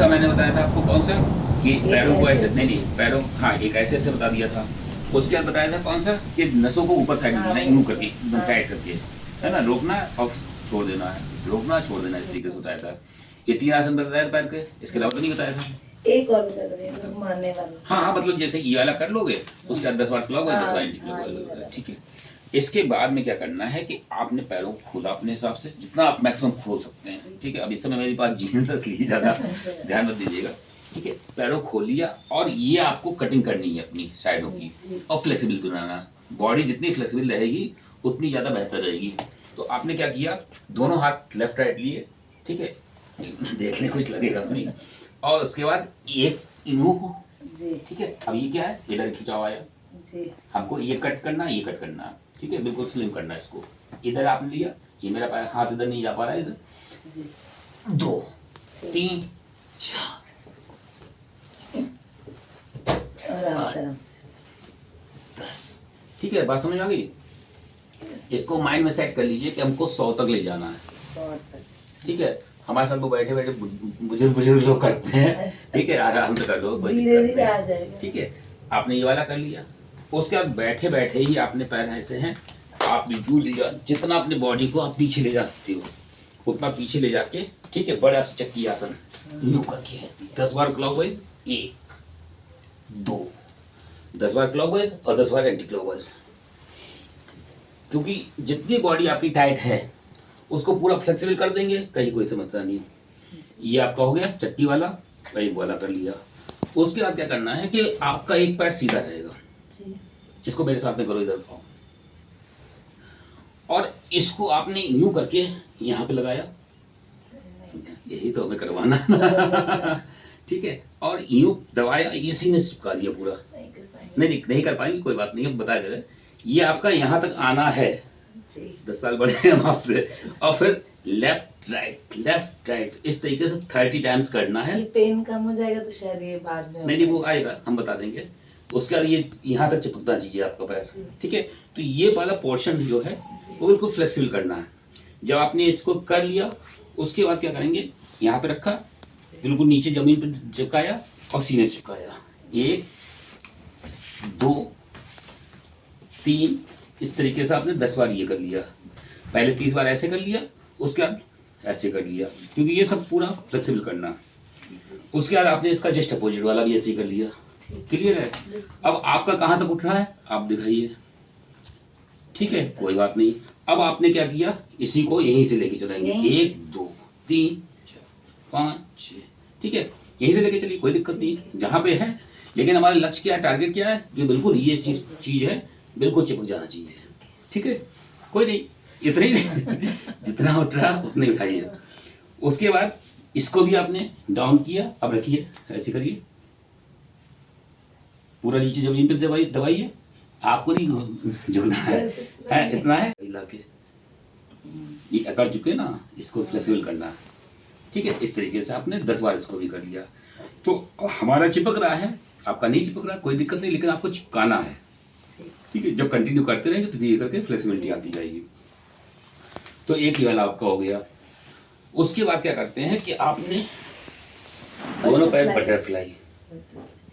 दूसरा मैंने बताया था आपको कौन सा, कि पैरों को ऐसे नहीं पैरों, हाँ एक ऐसे ऐसे बता दिया था। उसके बाद बताया था कौन सा, कि नसों को ऊपर साइड में यूं करके एकदम टाइट करके, है ना, रोकना और छोड़ देना है, रोकना छोड़ देना, इस तरीके से बताया था। ये 3 आसन बताया था पैर के, इसके अलावा तो नहीं बताया था। एक और बता दो मारने वाला। हाँ हाँ, मतलब जैसे ये वाला कर लोगे, उसके बाद 10 बार क्लॉकवाइज 10 बार एंटी क्लॉकवाइज, ठीक है। इसके बाद में क्या करना है कि आपने पैरों को खोला अपने हिसाब से, जितना आप मैक्सिमम खोल सकते हैं, ठीक है। अब इस समय मेरे पास जीन्स इसलिए ज़्यादा ध्यान मत दीजिएगा, ठीक है। पैरों खोल लिया और ये आपको कटिंग करनी है अपनी साइडों की, और फ्लेक्सिबल बनाना। बॉडी जितनी फ्लेक्सिबल रहेगी उतनी ज़्यादा बेहतर रहेगी। तो आपने क्या किया, दोनों हाथ लेफ्ट राइट लिए, ठीक है, देखने कुछ लगेगा तो नहीं, और उसके बाद एक यूं, ठीक है। अब ये क्या है, इधर खिंचाव आया जी, हमको ये कट करना, ये कट करना, ठीक है, बिल्कुल स्लिम करना है इसको। इधर आपने लिया, ये मेरा हाथ इधर नहीं जा पा रहा है, इधर जी, 2 3 4 आराम से 10, ठीक है। बात समझ आ गई। इसको माइंड में सेट कर लीजिए कि हमको 100 तक ले जाना है, 100 तक, ठीक है। हमारे साथ वो बैठे बैठे बुजुर्ग लोग करते हैं, ठीक है, आराम से कर लो, धीरे-धीरे आ जाएगा, ठीक है। आपने ये वाला कर लिया, उसके बाद बैठे बैठे ही आपने पैर ऐसे हैं, आप बिल्कुल जितना अपने बॉडी को आप पीछे ले जा सकते हो उतना पीछे ले जाके, ठीक है, बड़ा सा चक्की आसन यूं करके 10 बार क्लॉकवाइज, 1 2 10 बार क्लॉकवाइज और 10 बार एंटी क्लॉकवाइज। क्योंकि जितनी बॉडी आपकी टाइट है उसको पूरा फ्लेक्सिबल कर देंगे, कहीं कोई समस्या नहीं है। ये आपका हो गया चट्टी वाला, एक वाला कर लिया। उसके बाद क्या करना है कि आपका एक पैर सीधा रहेगा, इसको मेरे साथ में करो, इधर पाओ, और इसको आपने यूं करके यहाँ पे लगाया, यही तो हमें करवाना ठीक है, और यूं दबाया, इसी में चिपका दिया पूरा। नहीं कर पाएंगे, कोई बात नहीं, हम बता दे रहे। ये आपका यहाँ तक आना है, 10 साल बड़े हैं हम आपसे, और फिर लेफ्ट राइट इस तरीके से 30 टाइम्स करना है। ये पेन कम हो जाएगा तो शायद ये बाद में नहीं वो आएगा, हम बता देंगे। उसके बाद ये यहाँ तक चिपकना चाहिए आपका पैर, ठीक है। तो ये वाला पोर्शन जो है वो बिल्कुल फ्लेक्सिबल करना है। जब आपने इसको कर लिया, उसके बाद क्या करेंगे, यहाँ पे रखा, बिल्कुल नीचे जमीन पे चिपकाया और सीने से चिपकाया, 1 2 3, इस तरीके से आपने 10 बार ये कर लिया। पहले 30 बार ऐसे कर लिया, उसके बाद ऐसे कर लिया, क्योंकि ये सब पूरा फ्लेक्सिबल करना। उसके बाद आपने इसका जस्ट अपोजिट वाला भी ऐसे कर लिया। क्लियर है। अब आपका कहाँ तक उठ रहा है आप दिखाइए, ठीक है, कोई बात नहीं। अब आपने क्या किया, इसी को यहीं से लेके चलेंगे, 1 2 3 4 5 6, ठीक है, यहीं से लेके चलिए, कोई दिक्कत नहीं जहाँ पे है। लेकिन हमारा लक्ष्य क्या है, टारगेट क्या है, कि बिल्कुल ये चीज है, बिल्कुल चिपक जाना चाहिए, ठीक है। कोई नहीं, इतना ही जितना उठ रहा उतना ही उठाइए। उसके बाद इसको भी आपने डाउन किया, अब रखिए, ऐसे करिए, पूरा नीचे जमीन पे दबाइए, आपको नहीं झुकना है, इतना है, इलाके ये अकड़ चुके ना, इसको फ्लेक्सिबल करना है, ठीक है। इस तरीके से आपने 10 बार इसको भी कर लिया। तो हमारा चिपक रहा है, आपका नहीं चिपक रहा, कोई दिक्कत नहीं, लेकिन आपको चिपकाना है, ठीक है। जब कंटिन्यू करते रहेंगे तो धीरे करके फ्लेक्सिबिलिटी आती जाएगी। तो एक ही वाला आपका हो गया। उसके बाद क्या करते हैं कि आपने दोनों पैर बटरफ्लाई,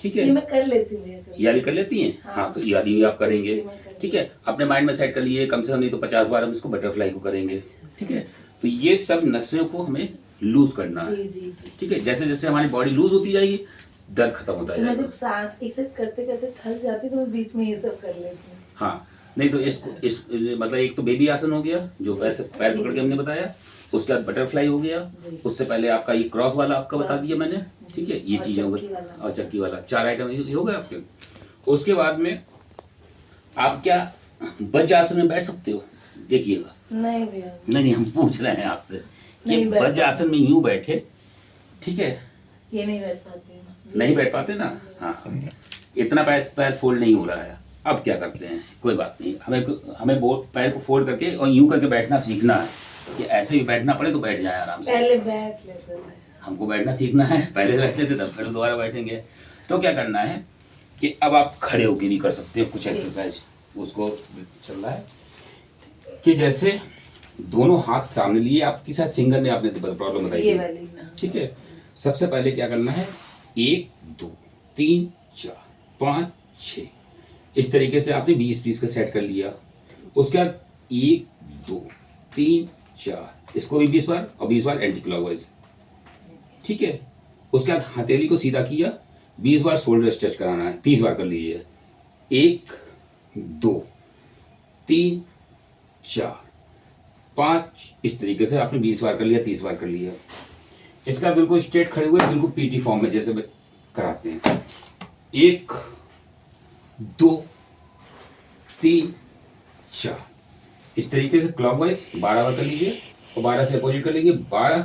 ठीक है, ये मैं कर लेती हूँ, याली कर लेती हैं, हाँ तो याली आप करेंगे, ठीक है। अपने माइंड में सेट कर लिए, कम से कम नहीं तो 50 बार हम इसको बटरफ्लाई को करेंगे, ठीक है। तो ये सब नसों को हमें लूज करना है, ठीक है। जैसे जैसे हमारी बॉडी लूज होती जाएगी, दर्द खत्म होता है। जब सांस एक्सरसाइज करते करते थक जाती तो मैं बीच में ये सब कर लेती हूँ। हाँ, नहीं तो इसको मतलब एक तो बेबी आसन हो गया, जो वैसे पैर पकड़ के हमने बताया, उसके बाद बटरफ्लाई हो गया, उससे पहले आपका ये क्रॉस वाला आपका बता दिया मैंने, ठीक है, ये चीजें हो गई, और चक्की वाला, 4 आइटम ये हो गए आपके। उसके बाद में आप क्या वज्र आसन में बैठ सकते हो, देखिएगा। नहीं हम पूछ रहे हैं आपसे कि वज्र आसन में यूं बैठे, ठीक है, ये नहीं बैठ पाते, नहीं बैठ पाते ना, हाँ, इतना पैर फोल्ड नहीं हो रहा है। अब क्या करते हैं, कोई बात नहीं, हमें पैर को फोल्ड करके और यूं करके बैठना सीखना है, कि ऐसे भी बैठना पड़े तो बैठ जाए आराम से। पहले बैठ लेते हैं, हमको बैठना सीखना है, पहले बैठ लेते तब फिर दोबारा बैठेंगे। तो क्या करना है कि अब आप खड़े होके भी कर सकते हो कुछ एक्सरसाइज, उसको चल रहा है कि जैसे दोनों हाथ सामने लिए, आपकी शायद फिंगर में आपने प्रॉब्लम बताई, ठीक है। सबसे पहले क्या करना है, 1 2 3 4 5 6 इस तरीके से आपने 20 का सेट कर लिया। उसके बाद 1 2 3 4 इसको भी 20 बार और 20 बार एंटी क्लॉकवाइज, ठीक है। उसके बाद हथेली को सीधा किया, 20 बार शोल्डर स्ट्रेच कराना है, 30 बार कर लीजिए। 1 2 3 4 5 इस तरीके से आपने 20 बार कर लिया, 30 बार कर लिया। इसका बिल्कुल स्ट्रेट खड़े हुए, बिल्कुल पीटी फॉर्म में जैसे कराते हैं। 1 2 3 4 इस तरीके से क्लॉकवाइज 12 बार कर लीजिए और 12 से अपोजिट कर लेंगे। 12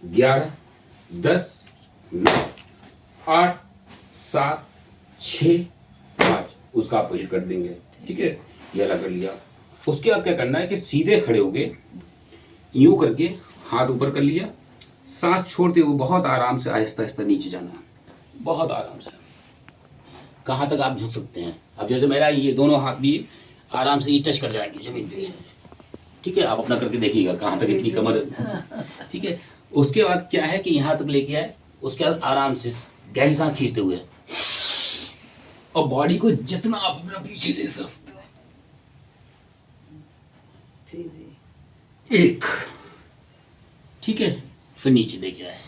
11 10 9 8 7 6 5 उसका अपोजिट कर देंगे, ठीक है। ये अलग कर लिया। उसके बाद क्या करना है कि सीधे खड़े होके यूं करके हाथ ऊपर कर लिया, सांस छोड़ते हुए बहुत आराम से आहिस्ता आहिस्ता नीचे जाना है, बहुत आराम से। कहाँ तक आप झुक सकते हैं, अब जैसे मेरा ये दोनों हाथ भी आराम से ये टच कर जाएंगे जमीन पे, ठीक है। आप अपना करके देखिएगा कहाँ तक इतनी कमर, ठीक है। उसके बाद क्या है कि यहाँ तक लेके आए, उसके बाद आराम से गहरी सांस खींचते हुए और बॉडी को जितना आप अपना पीछे ले सकते हैं। जी जी 1 ठीक है, फिर नीचे लेके आए।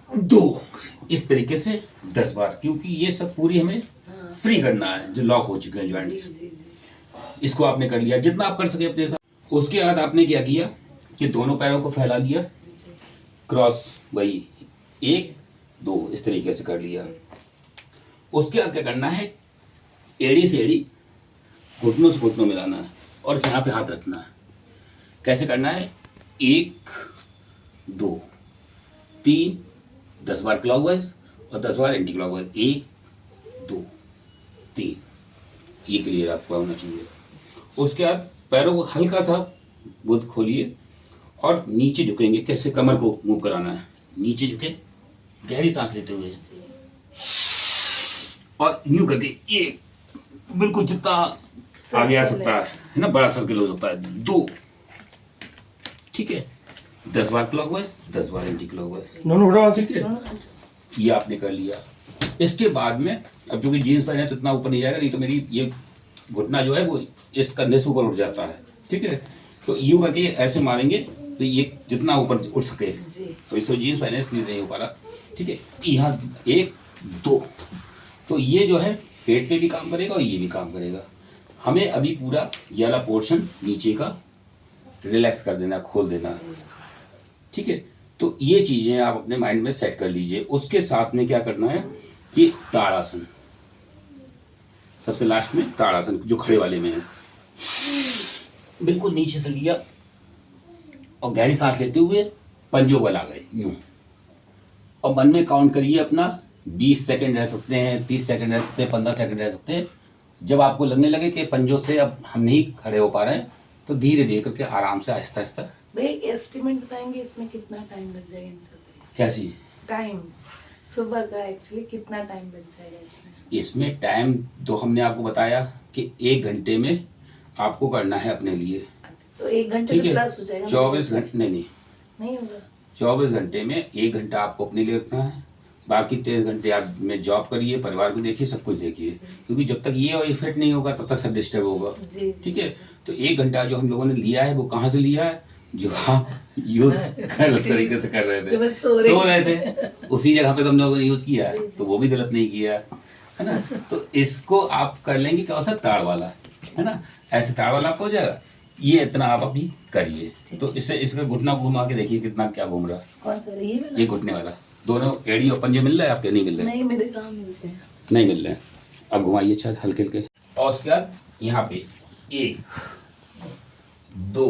2 इस तरीके से 10 बार, क्योंकि ये सब पूरी हमें फ्री करना है जो लॉक हो चुके हैं जी जॉइंट्स। जी जी इसको आपने कर लिया जितना आप कर सके अपने साथ। उसके बाद आपने क्या किया कि दोनों पैरों को फैला लिया, क्रॉस वही 1 2 इस तरीके से कर लिया। उसके बाद क्या करना है, एड़ी से एड़ी घुटनों से घुटनों मिलाना है और यहाँ पे हाथ रखना है। कैसे करना है, 1 2 3 10 बार क्लॉकवाइज और 10 बार एंटी क्लॉकवाइज। 1 2 3 ये क्लियर आपको होना चाहिए। उसके बाद पैरों को हल्का सा बुद्ध खोलिए और नीचे झुकेंगे। कैसे, कमर को मूव कराना है, नीचे झुके गहरी सांस लेते हुए और यूं करके ये बिल्कुल जितना आगे आ सकता है ना, बड़ा सर्किल हो सकता है। 2 ठीक है, 10 बार क्लॉकवाइज 10 बार एंटी क्लॉकवाइज, ठीक है। ये आपने कर लिया। इसके बाद में अब चूंकि जीन्स पहने तो इतना ऊपर नहीं जाएगा, नहीं तो मेरी ये घुटना जो है वो इस कंधे से ऊपर उठ जाता है, ठीक है। तो यूं करके ऐसे मारेंगे तो ये जितना ऊपर उठ सके। तो इसको जीन्स पहने इसलिए नहीं हो पा रहा, ठीक है। यहाँ 1 2 तो ये जो है पेट पे भी काम करेगा और ये भी काम करेगा। हमें अभी पूरा ये वाला पोर्शन नीचे का रिलैक्स कर देना, खोल देना, ठीक है। तो ये चीजें आप अपने माइंड में सेट कर लीजिए। उसके साथ में क्या करना है कि ताड़ासन, सबसे लास्ट में ताड़ासन जो खड़े वाले में है। बिल्कुल नीचे से लिया और गहरी सांस लेते हुए पंजों को ला गए यूं, और मन में काउंट करिए अपना। 20 सेकंड रह सकते हैं, 30 सेकंड रह सकते हैं, 15 सेकंड रह सकते हैं। जब आपको लगने लगे कि पंजों से अब हम नहीं खड़े हो पा रहे हैं तो धीरे धीरे करके आराम से आहिस्ता आहिस्ता। भैया एस्टिमेट बताएंगे इसमें कितना टाइम लग जाएगा इन सब? क्या चीज? टाइम सुबह का एक्चुअली कितना टाइम लग जाएगा इसमें? इसमें टाइम तो हमने आपको बताया कि 1 घंटे में आपको करना है अपने लिए। तो 1 घंटे से प्लस हो जाएगा? 24 घंटे नहीं होगा। 24 घंटे में 1 घंटा आपको अपने लिए रखना है। बाकी 23 घंटे आप में जॉब करिए, परिवार को देखिए, सब कुछ देखिए, क्योंकि जब तक ये इफेक्ट नहीं होगा तब तक सब डिस्टर्ब होगा, ठीक है। तो 1 घंटा जो हम लोगों ने लिया है वो कहाँ से लिया है, जो आप यूज उस तरीके से कर रहे थे, सो रहे थे उसी जगह पे तुम लोगों ने यूज किया है, तो वो भी गलत नहीं किया है ना। तो इसको आप कर लेंगे क्या होता, ताड़ वाला, है ना। ऐसे ताड़ वाला आपको हो जाएगा। ये इतना आप अभी करिए तो इससे इसका घुटना घुमा के देखिए कितना क्या घूम रहा है। कौन सा? ये घुटने वाला। दोनों एड़ी और पंजे मिल रहे हैं आपके? नहीं मिल रहे? नहीं, मेरे कहाँ मिलते हैं, नहीं मिल रहे हैं। अब घुमाइए अच्छा हल्के हल्के, और उसके बाद यहाँ पे 1 2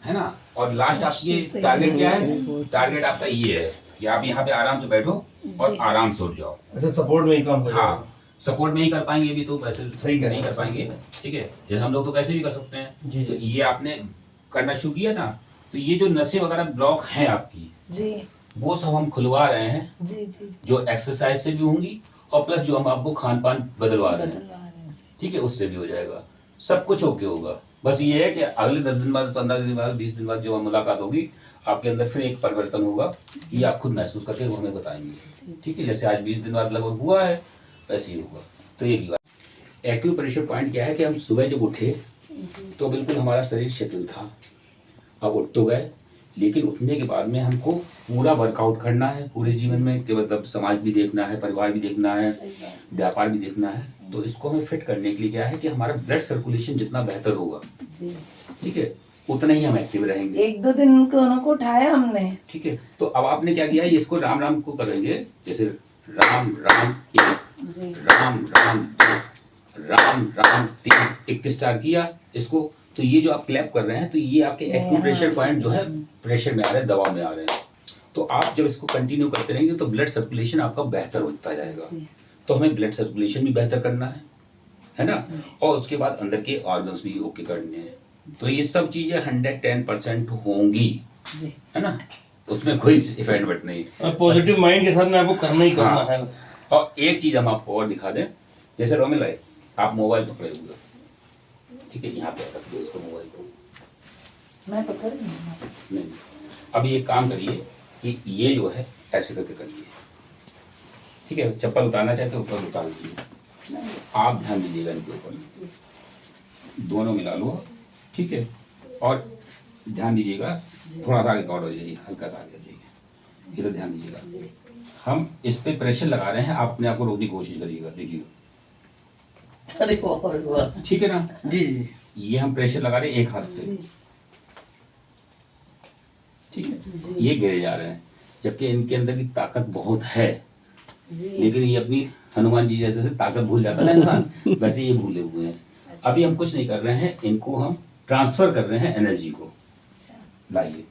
है ना। और लास्ट आपकी टारगेट क्या है? टारगेट आपका ये है कि आप यहाँ पे आराम से बैठो और आराम से उठ जाओ। अच्छा, सपोर्ट में ही काम करें? हाँ, सपोर्ट में ही कर पाएंगे अभी तो, वैसे सही नहीं कर पाएंगे, ठीक है। जैसे हम लोग तो वैसे भी कर सकते हैं। तो ये आपने करना शुरू किया ना, तो ये जो नसें वगैरह ब्लॉक हैं आपकी जी, वो सब हम खुलवा रहे हैं जी जी, जो एक्सरसाइज से भी होंगी और प्लस जो हम आपको खान पान बदलवा रहे हैं, ठीक है, उससे भी हो जाएगा। सब कुछ ओके होगा। बस ये है कि अगले 10 दिन बाद, 15 दिन बाद, 20 दिन बाद जब मुलाकात होगी, आपके अंदर फिर एक परिवर्तन होगा, ये आप खुद महसूस करके वो हमें बताएंगे। ठीक है, जैसे आज 20 दिन बाद लगभग हुआ है वैसे ही होगा। तो ये भी बात। एक्यूप्रेशर पॉइंट क्या है कि हम सुबह जब उठे तो बिल्कुल हमारा शरीर शिथिल था, अब उठ तो गए, लेकिन उठने के बाद में हमको पूरा वर्कआउट करना है पूरे जीवन में, कि मतलब समाज भी देखना है, परिवार भी देखना है, व्यापार भी देखना है। तो इसको हमें फिट करने के लिए क्या है कि हमारा ब्लड सर्कुलेशन जितना बेहतर होगा, ठीक है, उतना ही हम एक्टिव रहेंगे। 1-2 दिन उनको उठाया हमने। ठीक है, तो अब आपने क्या किया है, इसको राम राम को करेंगे, जैसे राम राम एक, राम राम दो, राम राम तीन, 21 स्टार किया इसको। तो ये जो आप क्लैप कर रहे हैं, तो ये आपके एक्यूप्रेशर पॉइंट जो है प्रेशर में आ रहे हैं, दबाव में आ रहे हैं। तो आप जब इसको कंटिन्यू करते रहेंगे तो ब्लड सर्कुलेशन आपका बेहतर होता जाएगा। तो हमें ब्लड सर्कुलेशन भी बेहतर करना है ना, और उसके बाद अंदर के ऑर्गन्स भी ओके करने हैं। तो ये सब चीजें 110% होंगी, है ना, उसमें कोई इफेक्ट बट नहीं। और पॉजिटिव माइंड के साथ में आपको करना ही करना है। और एक चीज हम आपको और दिखा दें, जैसे रोमिल भाई आप मोबाइल पकड़े हुए, ठीक है, यहाँ पे रख दो इसको, मोबाइल को। मैं पकड़ नहीं। नहीं, अब ये काम करिए कि ये जो है ऐसे करके करिए, ठीक है, चप्पल उतारना चाहते हो ऊपर उतार दीजिए, आप ध्यान दीजिएगा इनके ऊपर, दोनों मिला लो, ठीक है, और ध्यान दीजिएगा, थोड़ा सा आगे गौर हो जाइए, हल्का सा आगे जाइए, इधर ध्यान दीजिएगा। हम इस पे प्रेशर लगा रहे हैं, आप अपने आप को रोकने की कोशिश करिएगा, देखिए, अरे वाह, ठीक है ना जी जी। ये हम प्रेशर लगा रहे हैं एक हाथ से, ठीक है, ये गिरे जा रहे हैं, जबकि इनके अंदर की ताकत बहुत है, लेकिन ये अपनी हनुमान जी जैसे से ताकत भूल जाता है ना इंसान, वैसे ये भूले हुए हैं। अभी हम कुछ नहीं कर रहे हैं, इनको हम ट्रांसफर कर रहे हैं एनर्जी को। लाइए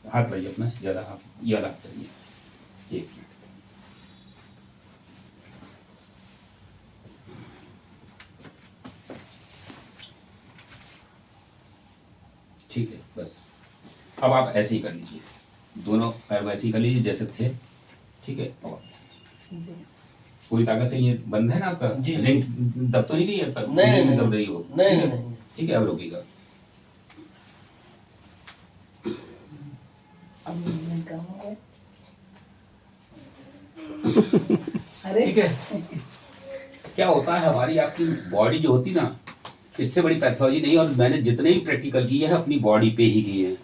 हाथ लाइए अपना, ज्यादा हाथ, ये वाला हाथ करिए, एक मिनट, ठीक है, बस अब आप ऐसे ही कर लीजिए, दोनों पैर वैसे ही कर लीजिए जैसे थे, ठीक है, और पूरी ताकत से ये बंद है ना आपका, जी। रिंग दब तो नहीं रही है, पर नहीं, रिंग दब रही हो, नहीं, ठीक है? नहीं। ठीक है, अब रोकिएगा, अब मूवमेंट कम हो गया। अरे ठीक है। क्या होता है, हमारी आपकी बॉडी जो होती ना, इससे बड़ी पैथोलॉजी नहीं, और मैंने जितने भी प्रैक्टिकल किए हैं अपनी बॉडी पे ही किए हैं,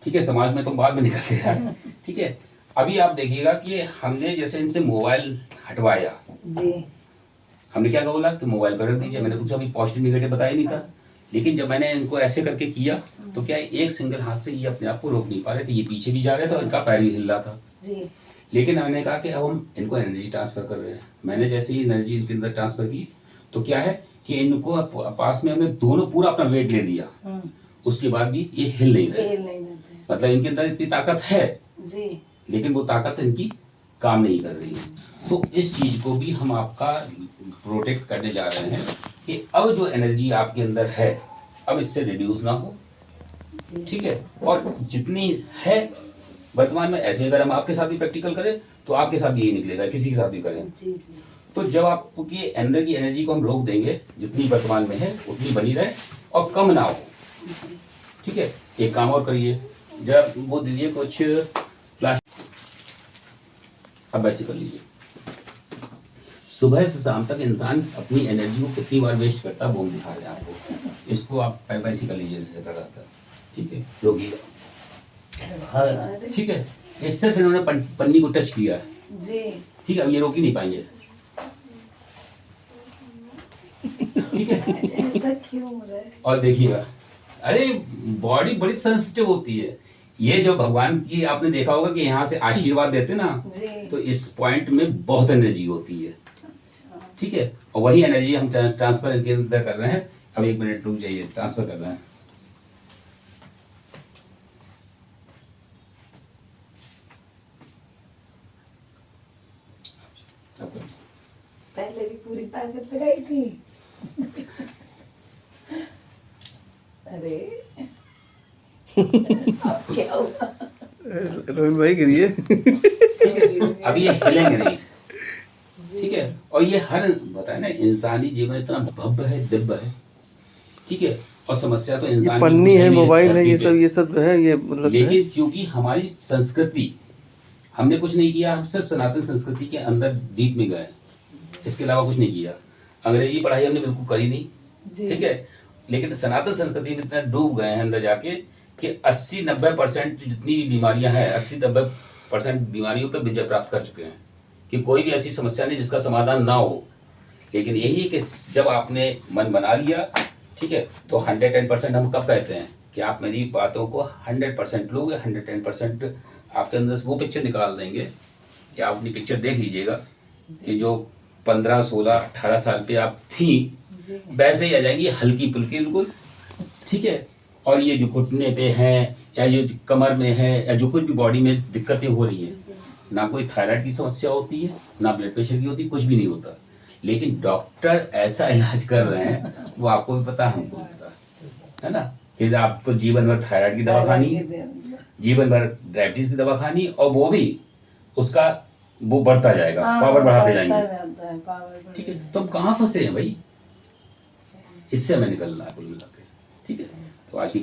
ठीक है, समाज में तो बाद में निकल गया, ठीक है। अभी आप देखिएगा कि हमने जैसे इनसे मोबाइल हटवाया, जी, हमने क्या बोला कि मोबाइल पर रख दीजिए, मैंने कुछ अभी पॉजिटिव नेगेटिव बताया नहीं था, लेकिन जब मैंने इनको ऐसे करके किया तो क्या है, एक सिंगल हाथ से ये अपने आप को रोक नहीं पा रहे थे, ये पीछे भी जा रहे थे और इनका पैर भी हिल रहा था, जी, लेकिन मैंने कहा कि अब हम इनको एनर्जी ट्रांसफर कर रहे हैं। मैंने जैसे ही एनर्जी इनके अंदर ट्रांसफर की तो क्या है कि इनको पास में हमने दोनों पूरा अपना वेट ले लिया, उसके बाद भी ये हिल नहीं रहे, फेल नहीं देते। मतलब इनके अंदर इतनी ताकत है, जी, लेकिन वो ताकत इनकी काम नहीं कर रही है। तो इस चीज को भी हम आपका प्रोटेक्ट करने जा रहे हैं कि अब जो एनर्जी आपके अंदर है अब इससे रिड्यूस ना हो, जी, ठीक है, और जितनी है वर्तमान में, ऐसे अगर हम आपके साथ भी प्रैक्टिकल करें तो आपके साथ भी यही निकलेगा, किसी के साथ भी करें। जी, जी, तो जब आपके अंदर की एनर्जी को हम रोक देंगे, जितनी वर्तमान में है उतनी बनी रहे और कम ना हो, ठीक है। एक काम और करिए, जब वो दीजिए कुछ प्लास्टिक, अब ऐसे कर लीजिए, सुबह से शाम तक इंसान अपनी एनर्जी को कितनी बार वेस्ट करता है वो हम दिखा रहे हैं आपको। इसको आप वैसे कर लीजिए जैसे कर रहा था, ठीक है, रोकिएगा, अरे, ठीक है। इससे फिर उन्होंने पन्नी को टच किया है, जी, ठीक है, अब ये रोक ही नहीं पाएंगे, ठीक है। अच्छा ऐसा क्यों हो रहा है? और देखिएगा, अरे बॉडी बड़ी सेंसिटिव होती है, ये जो भगवान की आपने देखा होगा कि यहाँ से आशीर्वाद देते ना, जी, तो इस पॉइंट में बहुत एनर्जी होती है, अच्छा, ठीक है, और वही एनर्जी हम ट्रांसफर इनके अंदर कर रहे हैं। अब एक मिनट रुक जाइए, ट्रांसफर कर रहे हैं, अब करो। पहले भी पूरी ताकत लगाई थी। अरे अब क्या हुआ? रोहित भाई गिरिए। अब ये हिलेंगे नहीं, ठीक है, और ये हर बताया ना, इंसानी जीवन इतना भव्य है, दिव्य है, ठीक है, और समस्या तो ये इंसान की पन्नी कुछ है, नहीं इस मोबाइल है, धरती ये पे। सब जो है ये मतलब जो है। लेकिन क्योंकि हमारी संस्कृति, हमने कुछ नहीं किया, हम सिर्फ सनातन संस्कृति के अंदर डीप में गए, इसके अलावा कुछ नहीं किया। अंग्रेजी पढ़ाई हमने बिल्कुल करी नहीं, जी। ठीक है, लेकिन सनातन संस्कृति में इतना डूब गए हैं अंदर जाके कि 80-90% जितनी भी बीमारियां हैं, 80-90% बीमारियों पर विजय प्राप्त कर चुके हैं, कि कोई भी ऐसी समस्या नहीं जिसका समाधान ना हो। लेकिन यही है कि जब आपने मन बना लिया, ठीक है, तो 110% हम कब कहते हैं कि आप मेरी बातों को 100% लोगे, 110% आपके अंदर से वो पिक्चर निकाल देंगे कि आप अपनी पिक्चर देख लीजिएगा कि जो 15, 16, 18 साल पे आप थी जी। वैसे ही आ जाएगी, हल्की फुल्की बिल्कुल, ठीक है। और ये जो घुटने पे है या ये जो कमर में है या जो कुछ भी बॉडी में दिक्कतें हो रही हैं, ना कोई थायराइड की समस्या होती है, ना ब्लड प्रेशर की होती है, कुछ भी नहीं होता। लेकिन डॉक्टर ऐसा इलाज कर रहे हैं, वो आपको भी पता, हमको भी पता है ना, कि आपको जीवन भर थायराइड की दवा खानी, जीवन भर डायबिटीज की दवा खानी, और वो भी उसका वो बढ़ता जाएगा, पावर बढ़ाते जाएंगे, ठीक है। तो हम कहाँ फंसे हैं भाई, इससे हमें निकलना है कुल मिला के, ठीक है। तो आज की